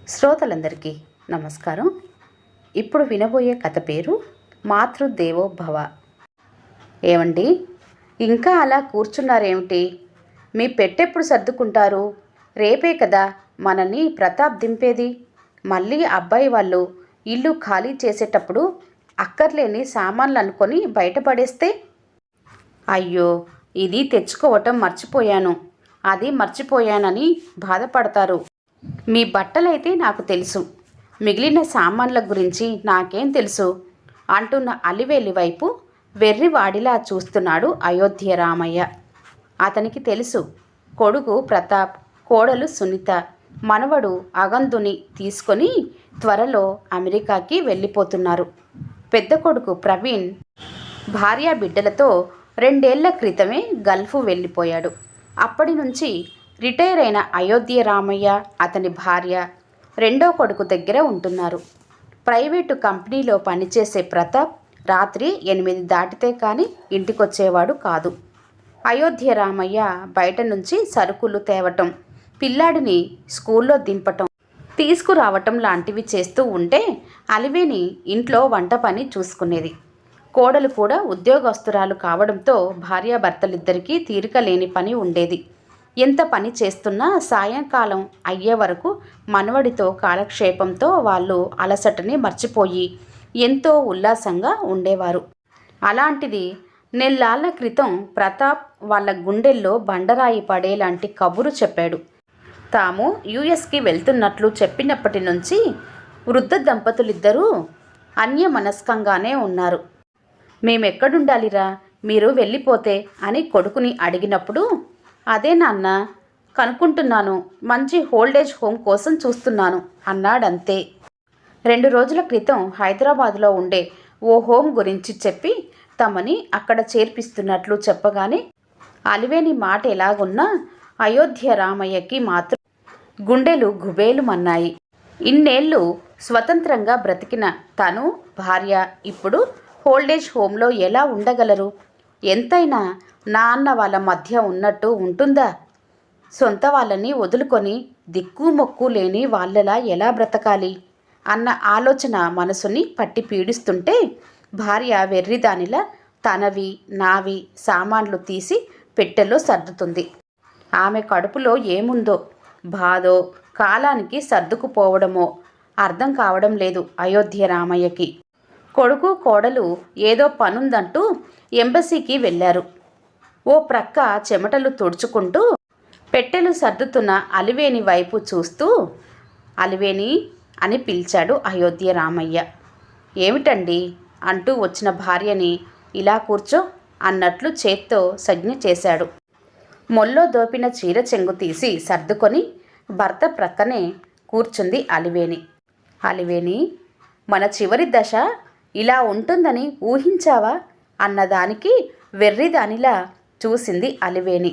శ్రోతలందరికీ నమస్కారం. ఇప్పుడు వినబోయే కథ పేరు మాతృదేవో భవ. ఏమండి, ఇంకా అలా కూర్చున్నారేమిటి? మీ పెట్టెప్పుడు సర్దుకుంటారు? రేపే కదా మనని ప్రతాప్ దింపేది. మళ్ళీ అబ్బాయి వాళ్ళు ఇల్లు ఖాళీ చేసేటప్పుడు అక్కర్లేని సామాన్లు అనుకొని బయటపడేస్తే? అయ్యో, ఇది తెచ్చుకోవటం మర్చిపోయాను, అది మర్చిపోయానని బాధపడతారు. మీ బట్టలైతే నాకు తెలుసు, మిగిలిన సామాన్ల గురించి నాకేం తెలుసు అంటున్న అలివేలి వైపు వెర్రివాడిలా చూస్తున్నాడు అయోధ్య రామయ్య. అతనికి తెలుసు, కొడుకు ప్రతాప్, కోడలు సునీత, మనవడు అగందుని తీసుకొని త్వరలో అమెరికాకి వెళ్ళిపోతున్నారు. పెద్ద కొడుకు ప్రవీణ్ భార్యా బిడ్డలతో 2 ఏళ్ల క్రితమే గల్ఫ్ వెళ్ళిపోయాడు. అప్పటి నుంచి రిటైర్ అయిన అయోధ్య రామయ్య, అతని భార్య, రెండో కొడుకు దగ్గర ఉంటున్నారు. ప్రైవేటు కంపెనీలో పనిచేసే ప్రతాప్ రాత్రి 8 దాటితే కానీ ఇంటికొచ్చేవాడు కాదు. అయోధ్య రామయ్య బయట నుంచి సరుకులు తేవటం, పిల్లాడిని స్కూల్లో దింపటం, తీసుకురావటం లాంటివి చేస్తూ ఉంటే అలివేని ఇంట్లో వంట పని చూసుకునేది. కోడలు కూడా ఉద్యోగస్తురాలు కావడంతో భార్యాభర్తలిద్దరికీ తీరిక లేని పని ఉండేది. ఎంత పని చేస్తున్నా సాయంకాలం అయ్యే వరకు మనవడితో కాలక్షేపంతో వాళ్ళు అలసటని మర్చిపోయి ఎంతో ఉల్లాసంగా ఉండేవారు. అలాంటిది నెల్లాళ్ల క్రితం ప్రతాప్ వాళ్ళ గుండెల్లో బండరాయి పడేలాంటి కబురు చెప్పాడు. తాము యుఎస్కి వెళ్తున్నట్లు చెప్పినప్పటి నుంచి వృద్ధ దంపతులిద్దరూ అన్యమనస్కంగానే ఉన్నారు. మేమెక్కడుండాలిరా, మీరు వెళ్ళిపోతే అని కొడుకుని అడిగినప్పుడు, అదే నాన్న కనుక్కుంటున్నాను, మంచి ఓల్డేజ్ హోమ్ కోసం చూస్తున్నాను అన్నాడంతే. 2 రోజుల క్రితం హైదరాబాద్లో ఉండే ఓ హోమ్ గురించి చెప్పి తమని అక్కడ చేర్పిస్తున్నట్లు చెప్పగానే అలివేని మాట ఎలాగున్నా అయోధ్య రామయ్యకి మాత్రం గుండెలు గుబేలుమన్నాయి. ఇన్నేళ్ళు స్వతంత్రంగా బ్రతికిన తను, భార్య ఇప్పుడు ఓల్డేజ్ హోమ్లో ఎలా ఉండగలరు? ఎంతైనా నాన్న వాళ్ళ మధ్య ఉన్నట్టు ఉంటుందా? సొంత వాళ్ళని వదులుకొని దిక్కుమొక్కు లేని వాళ్ళలా ఎలా బ్రతకాలి అన్న ఆలోచన మనసుని పట్టి పీడిస్తుంటే భార్య వెర్రిదానిలా తనవి నావి సామాన్లు తీసి పెట్టెలో సర్దుతుంది. ఆమె కడుపులో ఏముందో, బాధో, కాలానికి సర్దుకుపోవడమో అర్థం కావడం లేదు అయోధ్య రామయ్యకి. కొడుకు కోడలు ఏదో పనుందంటూ ఎంబసీకి వెళ్ళారు. ఓ ప్రక్క చెమటలు తుడుచుకుంటూ పెట్టెలు సర్దుతున్న అలివేని వైపు చూస్తూ, అలివేని అని పిలిచాడు అయోధ్య రామయ్య. ఏమిటండి అంటూ వచ్చిన భార్యని ఇలా కూర్చో అన్నట్లు చేత్తో సంజ్ఞ చేశాడు. మొల్లో దోపిన చీర చెంగు తీసి సర్దుకొని భర్త ప్రక్కనే కూర్చుంది అలివేని. అలివేని, మన చివరి దశ ఇలా ఉంటుందని ఊహించావా అన్నదానికి వెర్రిదానిలా చూసింది అలివేని.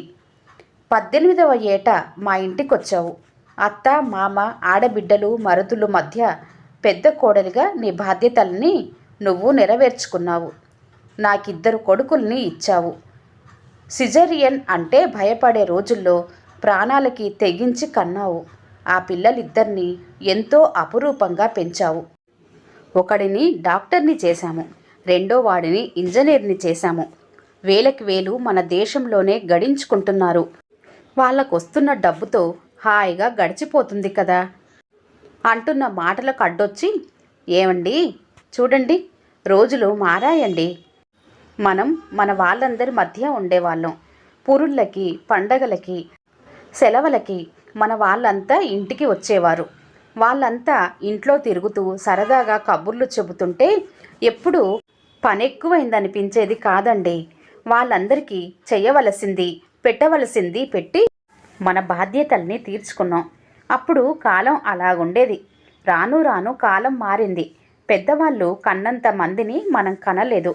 18వ ఏట మా ఇంటికొచ్చావు. అత్త, మామ, ఆడబిడ్డలు, మరుదులు మధ్య పెద్ద కోడలిగా నీ బాధ్యతల్ని నువ్వు నెరవేర్చుకున్నావు. నాకిద్దరు కొడుకుల్ని ఇచ్చావు. సిజేరియన్ అంటే భయపడే రోజుల్లో ప్రాణాలకి తెగించి కన్నావు. ఆ పిల్లలిద్దరినీ ఎంతో అపురూపంగా పెంచావు. ఒకడిని డాక్టర్ని చేశాము, రెండో వాడిని ఇంజనీర్ని చేశాము. వేలకి వేలు మన దేశంలోనే గడించుకుంటున్నారు. వాళ్ళకొస్తున్న డబ్బుతో హాయిగా గడిచిపోతుంది కదా అంటున్న మాటలకు అడ్డొచ్చి, ఏమండి చూడండి, రోజులు మారాయండి. మనం మన వాళ్ళందరి మధ్య ఉండేవాళ్ళం. పురుళ్ళకి, పండగలకి, సెలవులకి మన వాళ్ళంతా ఇంటికి వచ్చేవారు. వాళ్ళంతా ఇంట్లో తిరుగుతూ సరదాగా కబుర్లు చెబుతుంటే ఎప్పుడు పనెక్కువైందనిపించేది కాదండి. వాళ్ళందరికీ చెయ్యవలసింది, పెట్టవలసింది పెట్టి మన బాధ్యతల్ని తీర్చుకున్నాం. అప్పుడు కాలం అలాగుండేది. రాను రాను కాలం మారింది. పెద్దవాళ్ళు కన్నంత మందిని మనం కనలేదు.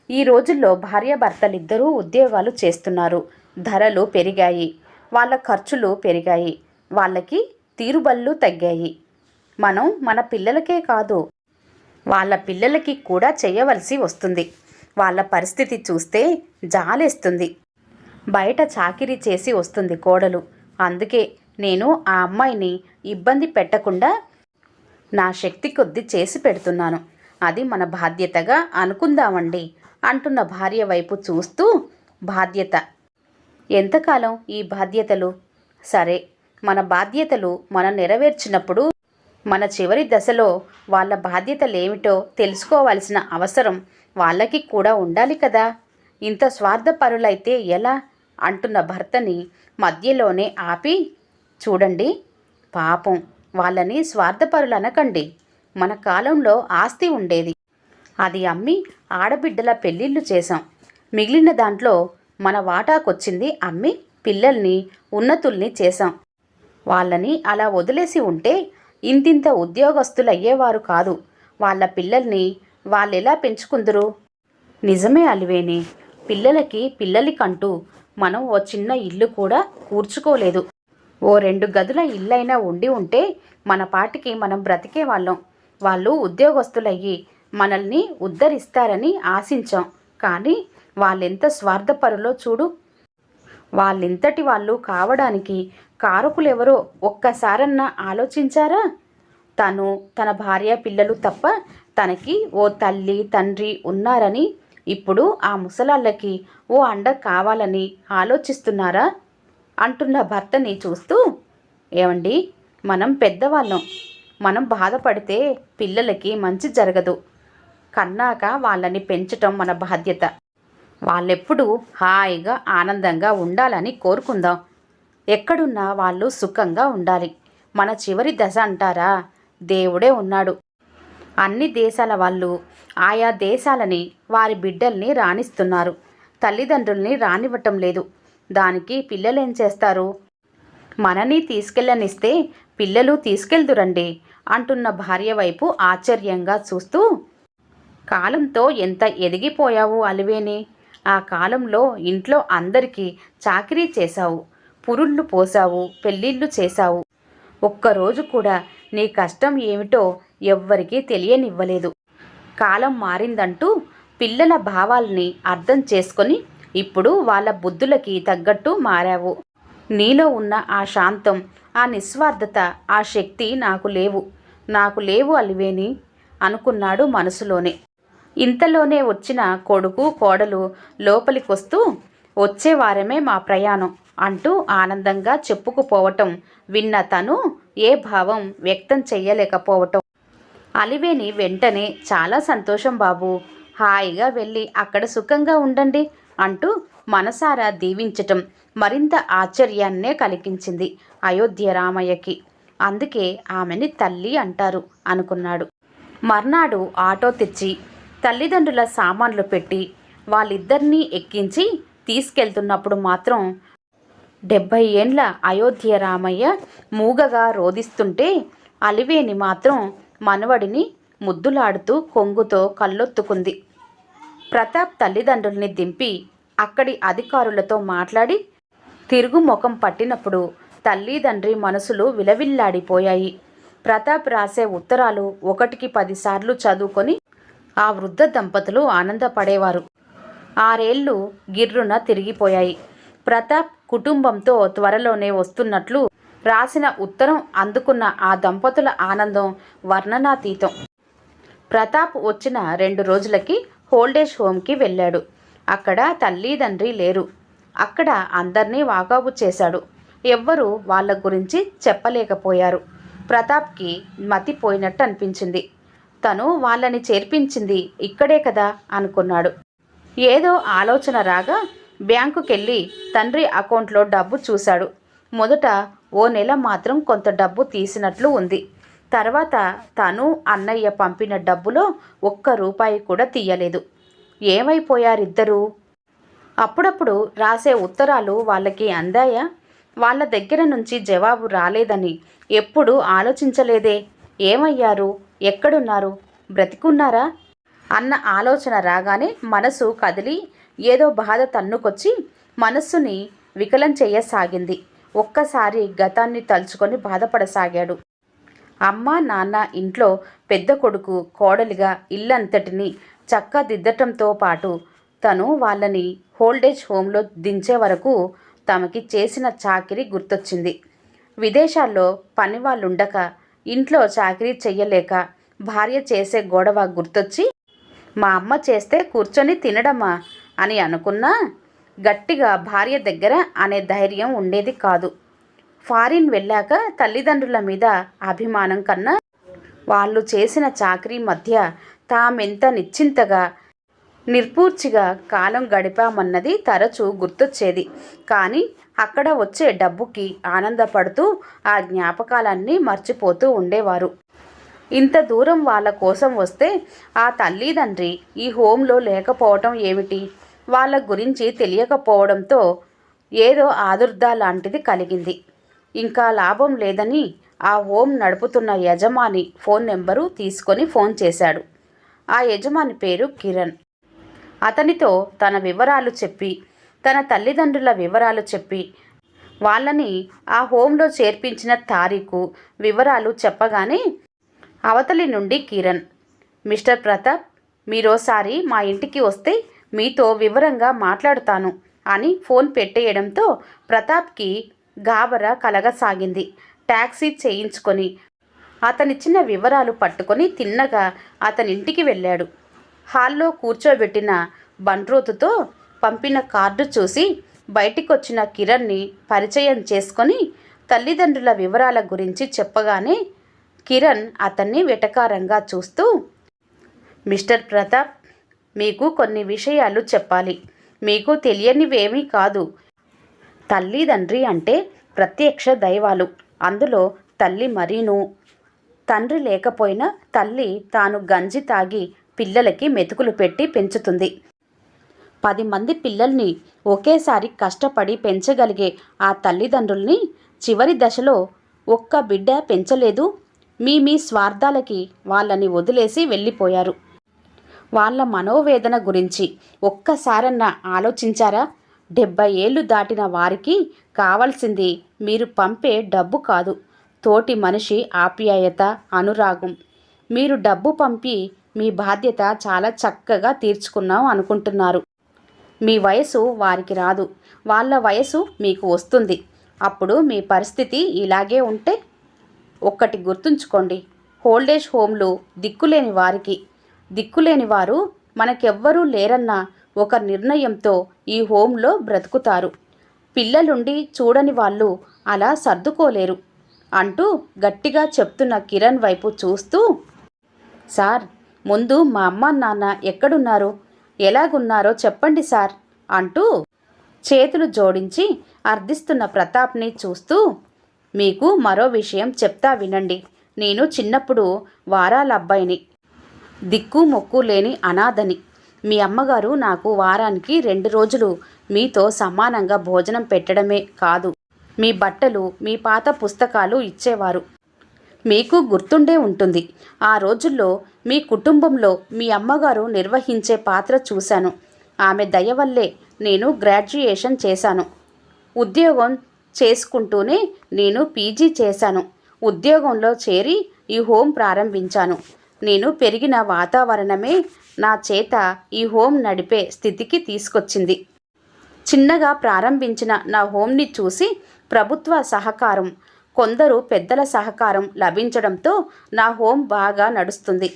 ఈ రోజుల్లో భార్యాభర్తలిద్దరూ ఉద్యోగాలు చేస్తున్నారు. ధరలు పెరిగాయి, వాళ్ళ ఖర్చులు పెరిగాయి, వాళ్ళకి తీరుబళ్ళు తగ్గాయి. మనం మన పిల్లలకే కాదు, వాళ్ళ పిల్లలకి కూడా చేయవలసి వస్తుంది. వాళ్ళ పరిస్థితి చూస్తే జాలేస్తుంది. బయట చాకిరీ చేసి వస్తుంది కోడలు. అందుకే నేను ఆ అమ్మాయిని ఇబ్బంది పెట్టకుండా నా శక్తి కొద్దీ చేసి పెడుతున్నాను. అది మన బాధ్యతగా అనుకుందామండి అంటున్న భార్య వైపు చూస్తూ, బాధ్యత ఎంతకాలం ఈ బాధ్యతలు? సరే, మన బాధ్యతలు మనం నెరవేర్చినప్పుడు మన చివరి దశలో వాళ్ళ బాధ్యతలేమిటో తెలుసుకోవాల్సిన అవసరం వాళ్ళకి కూడా ఉండాలి కదా. ఇంత స్వార్థపరులైతే ఎలా అంటున్న భర్తని మధ్యలోనే ఆపి, చూడండి, పాపం వాళ్ళని స్వార్థపరులనకండి. మన కాలంలో ఆస్తి ఉండేది, అది అమ్మి ఆడబిడ్డల పెళ్ళిళ్ళు చేశాం. మిగిలిన దాంట్లో మన వాటాకొచ్చింది అమ్మి పిల్లల్ని ఉన్నతుల్ని చేశాం. వాళ్ళని అలా వదిలేసి ఉంటే ఇంతింత ఉద్యోగస్తులయ్యేవారు కాదు. వాళ్ళ పిల్లల్ని వాళ్ళెలా పెంచుకుందరు? నిజమే అలివేని, పిల్లలికంటూ మనం ఓ చిన్న ఇల్లు కూడా కూర్చుకోలేదు. ఓ 2 గదుల ఇల్లైనా ఉండి ఉంటే మన పాటికి మనం బ్రతికే వాళ్ళం. వాళ్ళు ఉద్యోగస్తులయ్యి మనల్ని ఉద్ధరిస్తారని ఆశించాం. కానీ వాళ్ళెంత స్వార్థపరులో చూడు. వాళ్ళింతటి వాళ్ళు కావడానికి కారకులెవరో ఒక్కసారన్నా ఆలోచించారా? తన భార్య పిల్లలు తప్ప తనకి ఓ తల్లి తండ్రి ఉన్నారని ఇప్పుడు ఆ ముసలాళ్ళకి ఓ అండ కావాలని ఆలోచిస్తున్నారా అంటున్న భర్తని చూస్తూ, ఏమండి, మనం పెద్దవాళ్ళం. మనం బాధపడితే పిల్లలకి మంచి జరగదు. కన్నాక వాళ్ళని పెంచటం మన బాధ్యత. వాళ్ళెప్పుడూ హాయిగా ఆనందంగా ఉండాలని కోరుకుందాం. ఎక్కడున్నా వాళ్ళు సుఖంగా ఉండాలి. మన చివరి దశ అంటారా, దేవుడే ఉన్నాడు. అన్ని దేశాల వాళ్ళు ఆయా దేశాలని వారి బిడ్డల్ని రాణిస్తున్నారు. తల్లిదండ్రుల్ని రానివ్వటం లేదు. దానికి పిల్లలేం చేస్తారు? మనని తీసుకెళ్ళనిస్తే పిల్లలు తీసుకెళ్దురండి అంటున్న భార్య వైపు ఆశ్చర్యంగా చూస్తూ, కాలంతో ఎంత ఎదిగిపోయావు అలివేని. ఆ కాలంలో ఇంట్లో అందరికీ చాకిరీ చేశావు, పురుళ్ళు పోసావు, పెళ్ళిళ్ళు చేశావు. ఒక్కరోజు కూడా నీ కష్టం ఏమిటో ఎవ్వరికీ తెలియనివ్వలేదు. కాలం మారిందంటూ పిల్లల భావాల్ని అర్థం చేసుకొని ఇప్పుడు వాళ్ళ బుద్ధులకి తగ్గట్టు మారావు. నీలో ఉన్న ఆ శాంతం, ఆ నిస్వార్థత, ఆ శక్తి నాకు లేవు అలివేని అనుకున్నాడు మనసులోనే. ఇంతలోనే వచ్చిన కొడుకు కోడలు లోపలికొస్తూ, వచ్చే వారమే మా ప్రయాణం అంటూ ఆనందంగా చెప్పుకుపోవటం విన్న తను ఏ భావం వ్యక్తం చెయ్యలేకపోవటం. అలివేని వెంటనే, చాలా సంతోషం బాబు, హాయిగా వెళ్ళి అక్కడ సుఖంగా ఉండండి అంటూ మనసారా దీవించటం మరింత ఆశ్చర్యాన్నే కలిగించింది అయోధ్య రామయ్యకి. అందుకే ఆమెని తల్లి అంటారు అనుకున్నాడు. మర్నాడు ఆటో తెచ్చి తల్లిదండ్రుల సామాన్లు పెట్టి వాళ్ళిద్దరినీ ఎక్కించి తీసుకెళ్తున్నప్పుడు మాత్రం 70 ఏండ్ల అయోధ్య రామయ్య మూగగా రోదిస్తుంటే అలివేని మాత్రం మనవడిని ముద్దులాడుతూ కొంగుతో కళ్ళొత్తుకుంది. ప్రతాప్ తల్లిదండ్రుల్ని దింపి అక్కడి అధికారులతో మాట్లాడి తిరుగుముఖం పట్టినప్పుడు తల్లిదండ్రి మనసులు విలవిల్లాడిపోయాయి. ప్రతాప్ రాసే ఉత్తరాలు 1కి 10 సార్లు చదువుకొని ఆ వృద్ధ దంపతులు ఆనందపడేవారు. 6 ఏళ్ళు గిర్రున తిరిగిపోయాయి. ప్రతాప్ కుటుంబంతో త్వరలోనే వస్తున్నట్లు రాసిన ఉత్తరం అందుకున్న ఆ దంపతుల ఆనందం వర్ణనాతీతం. ప్రతాప్ వచ్చిన 2 రోజులకి ఓల్డేజ్ హోమ్కి వెళ్ళాడు. అక్కడ తల్లిదండ్రి లేరు. అక్కడ అందర్నీ వాకాబు చేశాడు. ఎవ్వరూ వాళ్ళ గురించి చెప్పలేకపోయారు. ప్రతాప్కి మతిపోయినట్టు అనిపించింది. తను వాళ్ళని చేర్పించింది ఇక్కడే కదా అనుకున్నాడు. ఏదో ఆలోచన రాగా బ్యాంకుకెళ్ళి తండ్రి అకౌంట్లో డబ్బు చూశాడు. మొదట ఓ నెల మాత్రం కొంత డబ్బు తీసినట్లు ఉంది. తర్వాత తను అన్నయ్య పంపిన డబ్బులో 1 రూపాయి కూడా తీయలేదు. ఏమైపోయారిద్దరూ? అప్పుడప్పుడు రాసే ఉత్తరాలు వాళ్ళకి అందాయా? వాళ్ళ దగ్గర నుంచి జవాబు రాలేదని ఎప్పుడూ ఆలోచించలేదే. ఏమయ్యారు? ఎక్కడున్నారు? బ్రతికున్నారా అన్న ఆలోచన రాగానే మనసు కదిలి ఏదో బాధ తన్నుకొచ్చి మనస్సుని వికలం చెయ్యసాగింది. ఒక్కసారి గతాన్ని తలుచుకొని బాధపడసాగాడు. అమ్మ నాన్న ఇంట్లో పెద్ద కొడుకు కోడలిగా ఇల్లంతటిని చక్కదిద్దటంతో పాటు తను వాళ్ళని ఓల్డేజ్ హోంలో దించే వరకు తమకి చేసిన చాకిరీ గుర్తొచ్చింది. విదేశాల్లో పనివాళ్ళుండక ఇంట్లో చాకరీ చెయ్యలేక భార్య చేసే గొడవ గుర్తొచ్చి మా అమ్మ చేస్తే కూర్చొని తినడమా అని అనుకున్నా గట్టిగా భార్య దగ్గర అనే ధైర్యం ఉండేది కాదు. ఫారిన్ వెళ్ళాక తల్లిదండ్రుల మీద అభిమానం కన్నా వాళ్ళు చేసిన చాకరీ మధ్య తామెంత నిశ్చింతగా నిర్పూర్చిగా కాలం గడిపామన్నది తరచూ గుర్తొచ్చేది. కానీ అక్కడ వచ్చే డబ్బుకి ఆనందపడుతూ ఆ జ్ఞాపకాలన్నీ మర్చిపోతూ ఉండేవారు. ఇంత దూరం వాళ్ళ కోసం వస్తే ఆ తల్లిదండ్రి ఈ హోంలో లేకపోవటం ఏమిటి, వాళ్ళ గురించి తెలియకపోవడంతో ఏదో ఆదుర్దా లాంటిది కలిగింది. ఇంకా లాభం లేదని ఆ హోం నడుపుతున్న యజమాని ఫోన్ నెంబరు తీసుకొని ఫోన్ చేశాడు. ఆ యజమాని పేరు కిరణ్. అతనితో తన వివరాలు చెప్పి, తన తల్లిదండ్రుల వివరాలు చెప్పి, వాళ్ళని ఆ హోంలో చేర్పించిన తారీఖు వివరాలు చెప్పగానే అవతలి నుండి కిరణ్, మిస్టర్ ప్రతాప్, మీరోసారి మా ఇంటికి వస్తే మీతో వివరంగా మాట్లాడుతాను అని ఫోన్ పెట్టేయడంతో ప్రతాప్కి గాబరా కలగసాగింది. ట్యాక్సీ చేయించుకొని అతనిచ్చిన వివరాలు పట్టుకొని తిన్నగా అతనింటికి వెళ్ళాడు. హాల్లో కూర్చోబెట్టిన బంట్రోతుతో పంపిన కార్డు చూసి బయటికొచ్చిన కిరణ్ని పరిచయం చేసుకొని తల్లిదండ్రుల వివరాల గురించి చెప్పగానే కిరణ్ అతన్ని వెటకారంగా చూస్తూ, మిస్టర్ ప్రతాప్, మీకు కొన్ని విషయాలు చెప్పాలి. మీకు తెలియనివేమీ కాదు. తల్లిదండ్రి అంటే ప్రత్యక్ష దైవాలు. అందులో తల్లి మరీను. తండ్రి లేకపోయినా తల్లి తాను గంజి తాగి పిల్లలకి మెతుకులు పెట్టి పెంచుతుంది. 10 మంది పిల్లల్ని ఒకేసారి కష్టపడి పెంచగలిగే ఆ తల్లిదండ్రుల్ని చివరి దశలో ఒక్క బిడ్డ పెంచలేదు. మీ స్వార్థాలకి వాళ్ళని వదిలేసి వెళ్ళిపోయారు. వాళ్ళ మనోవేదన గురించి ఒక్కసారన్నా ఆలోచించారా? 70 ఏళ్ళు దాటిన వారికి కావాల్సింది మీరు పంపే డబ్బు కాదు, తోటి మనిషి ఆప్యాయత, అనురాగం. మీరు డబ్బు పంపి మీ బాధ్యత చాలా చక్కగా తీర్చుకున్నాం అనుకుంటున్నారు. మీ వయసు వారికి రాదు, వాళ్ళ వయసు మీకు వస్తుంది. అప్పుడు మీ పరిస్థితి ఇలాగే ఉంటే ఒక్కటి గుర్తుంచుకోండి, ఓల్డేజ్ హోమ్లు దిక్కులేని వారికి. దిక్కులేని వారు మనకెవ్వరూ లేరన్న ఒక నిర్ణయంతో ఈ హోంలో బ్రతుకుతారు. పిల్లలుండి చూడని వాళ్ళు అలా సర్దుకోలేరు అంటూ గట్టిగా చెప్తున్న కిరణ్ వైపు చూస్తూ, సార్, ముందు మా అమ్మ నాన్న ఎక్కడున్నారు, ఎలాగున్నారో చెప్పండి సార్ అంటూ చేతులు జోడించి అర్థిస్తున్న ప్రతాప్ని చూస్తూ, మీకు మరో విషయం చెప్తా వినండి. నేను చిన్నప్పుడు వారాల అబ్బాయిని, దిక్కు మొక్కు లేని అనాథని. మీ అమ్మగారు నాకు వారానికి 2 రోజులు మీతో సమానంగా భోజనం పెట్టడమే కాదు, మీ బట్టలు, మీ పాత పుస్తకాలు ఇచ్చేవారు. మీకు గుర్తుండే ఉంటుంది, ఆ రోజుల్లో మీ కుటుంబంలో మీ అమ్మగారు నిర్వహించే పాత్ర చూశాను. ఆమె దయ వల్లే నేను గ్రాడ్యుయేషన్ చేశాను. ఉద్యోగం చేసుకుంటూనే నేను పీజీ చేశాను. ఉద్యోగంలో చేరి ఈ హోం ప్రారంభించాను. నేను పెరిగిన వాతావరణమే నా చేత ఈ హోం నడిపే స్థితికి తీసుకొచ్చింది. చిన్నగా ప్రారంభించిన నా హోంని చూసి ప్రభుత్వ సహకారం, కొందరు పెద్దల సహకారం లభించడంతో నా హోం బాగా నడుస్తుంది.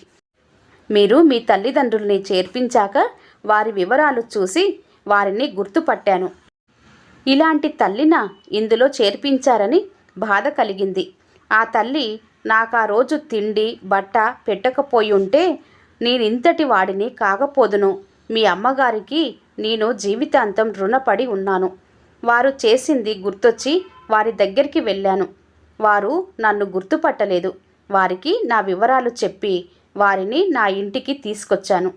మీరు మీ తల్లిదండ్రుల్ని చేర్పించాక వారి వివరాలు చూసి వారిని గుర్తుపట్టాను. ఇలాంటి తల్లిన ఇందులో చేర్పించారని బాధ కలిగింది. ఆ తల్లి నాకా రోజు తిండి బట్ట పెట్టకపోయి ఉంటే నేనింతటి వాడిని కాకపోదును. మీ అమ్మగారికి నేను జీవితాంతం రుణపడి ఉన్నాను. వారు చేసింది గుర్తొచ్చి వారి దగ్గరికి వెళ్ళాను. వారు నన్ను గుర్తుపట్టలేదు. వారికి నా వివరాలు చెప్పి వారిని నా ఇంటికి తీసుకొచ్చాను.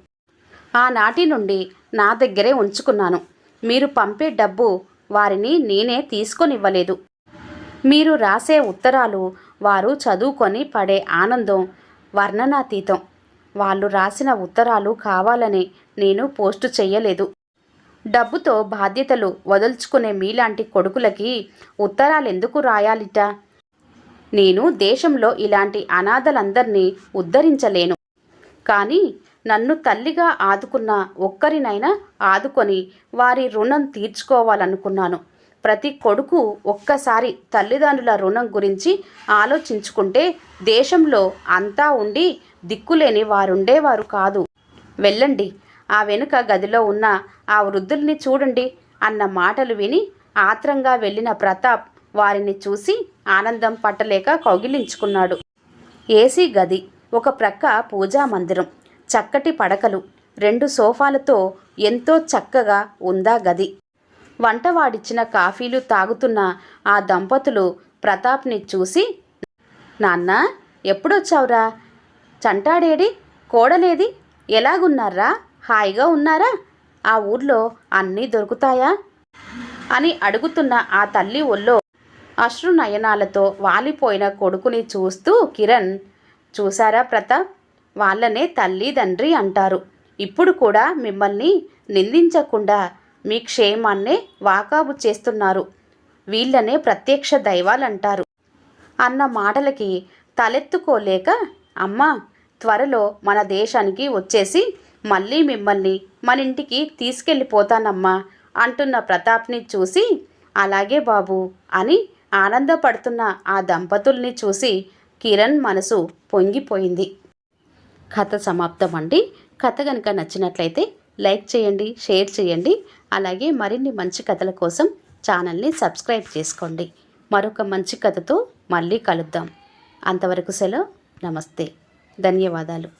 ఆనాటి నుండి నా దగ్గరే ఉంచుకున్నాను. మీరు పంపే డబ్బు వారిని నేనే తీసుకొనివ్వలేదు. మీరు రాసే ఉత్తరాలు వారు చదువుకొని పడే ఆనందం వర్ణనాతీతం. వాళ్ళు రాసిన ఉత్తరాలు కావాలని నేను పోస్టు చెయ్యలేదు. డబ్బుతో బాధ్యతలు వదుల్చుకునే మీలాంటి కొడుకులకి ఉత్తరాలెందుకు రాయాలిట? నేను దేశంలో ఇలాంటి అనాథలందర్నీ ఉద్ధరించలేను. కానీ నన్ను తల్లిగా ఆదుకున్న ఒక్కరినైనా ఆదుకొని వారి రుణం తీర్చుకోవాలనుకున్నాను. ప్రతి కొడుకు ఒక్కసారి తల్లిదండ్రుల రుణం గురించి ఆలోచించుకుంటే దేశంలో అంతా ఉండి దిక్కులేని వారుండేవారు కాదు. వెళ్ళండి, ఆ వెనుక గదిలో ఉన్న ఆ వృద్ధుల్ని చూడండి అన్న మాటలు విని ఆత్రంగా వెళ్ళిన ప్రతాప్ వారిని చూసి ఆనందం పట్టలేక కౌగిలించుకున్నాడు. ఏసీ గది, ఒక ప్రక్క పూజా మందిరం, చక్కటి పడకలు, 2 సోఫాలతో ఎంతో చక్కగా ఉందా గది. వంటవాడిచ్చిన కాఫీలు తాగుతున్న ఆ దంపతులు ప్రతాప్ని చూసి, నాన్న ఎప్పుడొచ్చావురా? చంటాడేడి? కోడలేది? ఎలాగున్నారా? హాయిగా ఉన్నారా? ఆ ఊర్లో అన్నీ దొరుకుతాయా అని అడుగుతున్న ఆ తల్లి ఒళ్ళో అశ్రునయనాలతో వాలిపోయిన కొడుకుని చూస్తూ కిరణ్, చూసారా ప్రతాప్, వాళ్ళనే తల్లి తండ్రి అంటారు. ఇప్పుడు కూడా మిమ్మల్ని నిందించకుండా మీ క్షేమాన్నే వాకాబు చేస్తున్నారు. వీళ్ళనే ప్రత్యక్ష దైవాలంటారు అన్న మాటలకి తలెత్తుకోలేక, అమ్మా త్వరలో మన దేశానికి వచ్చేసి మళ్ళీ మిమ్మల్ని మన ఇంటికి తీసుకెళ్ళిపోతానమ్మా అంటున్న ప్రతాప్ని చూసి, అలాగే బాబు అని ఆనందపడుతున్న ఆ దంపతుల్ని చూసి కిరణ్ మనసు పొంగిపోయింది. కథ సమాప్తం అండి. కథ కనుక నచ్చినట్లయితే లైక్ చేయండి, షేర్ చేయండి. అలాగే మరిన్ని మంచి కథల కోసం ఛానల్ని సబ్స్క్రైబ్ చేసుకోండి. మరొక మంచి కథతో మళ్ళీ కలుద్దాం. అంతవరకు సెలవు. నమస్తే. ధన్యవాదాలు.